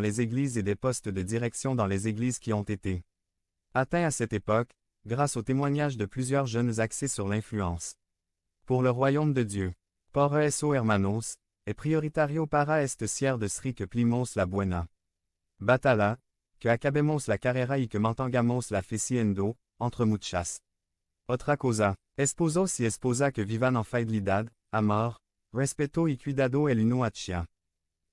les églises et des postes de direction dans les églises qui ont été atteints à cette époque, grâce au témoignage de plusieurs jeunes axés sur l'influence. Pour le royaume de Dieu, por eso hermanos, est prioritario para este cier de Sri que plimos la buena batalla, que acabemos la carrera y que mantengamos la fe siendo, entre muchas otra cosa, esposos y esposa que vivan en fidelidad, amor, respeto y cuidado el uno hacia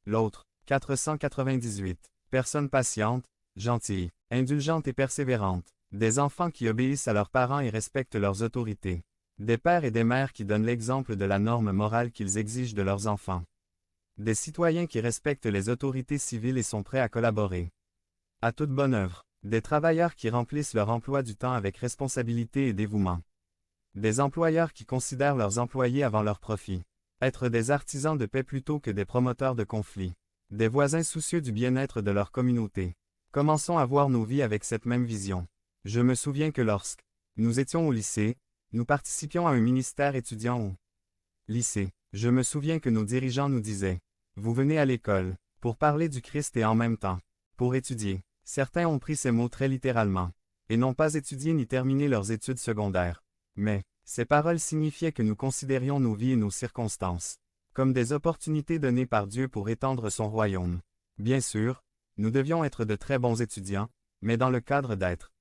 l'autre. 498. Personnes patientes, gentilles, indulgentes et persévérantes. Des enfants qui obéissent à leurs parents et respectent leurs autorités. Des pères et des mères qui donnent l'exemple de la norme morale qu'ils exigent de leurs enfants. Des citoyens qui respectent les autorités civiles et sont prêts à collaborer à toute bonne œuvre. Des travailleurs qui remplissent leur emploi du temps avec responsabilité et dévouement. Des employeurs qui considèrent leurs employés avant leur profit. Être des artisans de paix plutôt que des promoteurs de conflits. Des voisins soucieux du bien-être de leur communauté. Commençons à voir nos vies avec cette même vision. Je me souviens que lorsque nous étions au lycée, nous participions à un ministère étudiant au lycée. Je me souviens que nos dirigeants nous disaient « Vous venez à l'école, pour parler du Christ et en même temps, pour étudier ». Certains ont pris ces mots très littéralement, et n'ont pas étudié ni terminé leurs études secondaires. Mais, ces paroles signifiaient que nous considérions nos vies et nos circonstances comme des opportunités données par Dieu pour étendre son royaume. Bien sûr, nous devions être de très bons étudiants, mais dans le cadre d'être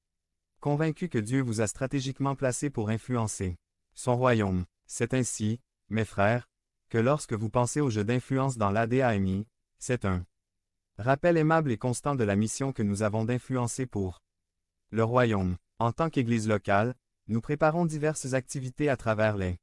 convaincus que Dieu vous a stratégiquement placés pour influencer son royaume. C'est ainsi, mes frères, que lorsque vous pensez au jeu d'influence dans l'ADAMI, c'est un rappel aimable et constant de la mission que nous avons d'influencer pour le royaume. En tant qu'Église locale, nous préparons diverses activités à travers les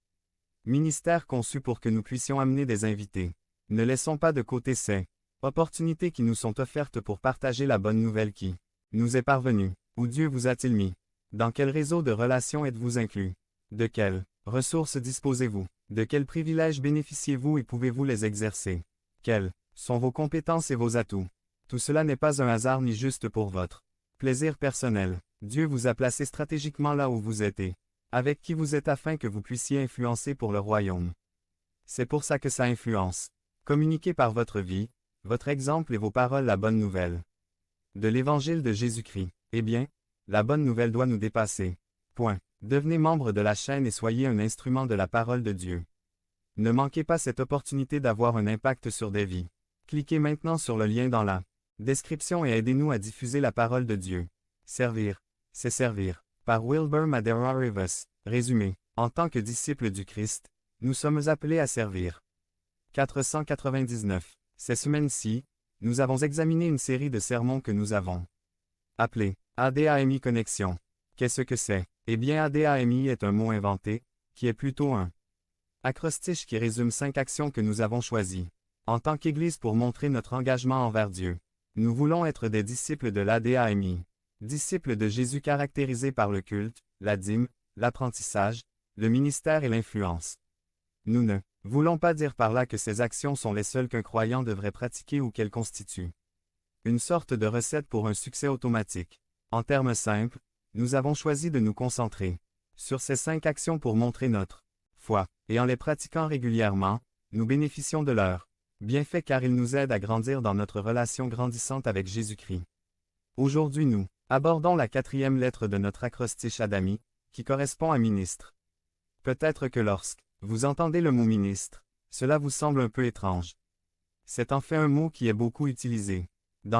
ministères conçus pour que nous puissions amener des invités. Ne laissons pas de côté ces opportunités qui nous sont offertes pour partager la bonne nouvelle qui nous est parvenue. Où Dieu vous a-t-il mis? Dans quel réseau de relations êtes-vous inclus? De quelles ressources disposez-vous? De quels privilèges bénéficiez-vous et pouvez-vous les exercer? Quelles sont vos compétences et vos atouts? Tout cela n'est pas un hasard ni juste pour votre plaisir personnel. Dieu vous a placé stratégiquement là où vous êtes et avec qui vous êtes afin que vous puissiez influencer pour le royaume. C'est pour ça que ça influence. Communiquez par votre vie, votre exemple et vos paroles la bonne nouvelle de l'Évangile de Jésus-Christ. Eh bien, la bonne nouvelle doit nous dépasser. Point. Devenez membre de la chaîne et soyez un instrument de la parole de Dieu. Ne manquez pas cette opportunité d'avoir un impact sur des vies. Cliquez maintenant sur le lien dans la description et aidez-nous à diffuser la parole de Dieu. Servir, c'est servir. Par Wilbur Madera Rivas. Résumé. En tant que disciples du Christ, nous sommes appelés à servir. 499. Ces semaines-ci, nous avons examiné une série de sermons que nous avons appelés ADAMI Connexion. Qu'est-ce que c'est? Eh bien ADAMI est un mot inventé, qui est plutôt un acrostiche qui résume 5 actions que nous avons choisies. En tant qu'Église pour montrer notre engagement envers Dieu. Nous voulons être des disciples de l'ADAMI. Disciples de Jésus caractérisés par le culte, la dîme, l'apprentissage, le ministère et l'influence. Nous ne voulons pas dire par là que ces actions sont les seules qu'un croyant devrait pratiquer ou qu'elles constituent une sorte de recette pour un succès automatique. En termes simples, nous avons choisi de nous concentrer sur ces 5 actions pour montrer notre foi, et en les pratiquant régulièrement, nous bénéficions de leurs bienfaits car ils nous aident à grandir dans notre relation grandissante avec Jésus-Christ. Aujourd'hui nous abordons la 4e lettre de notre acrostiche ADAMI, qui correspond à ministre. Peut-être que lorsque vous entendez le mot ministre, cela vous semble un peu étrange. C'est en fait un mot qui est beaucoup utilisé.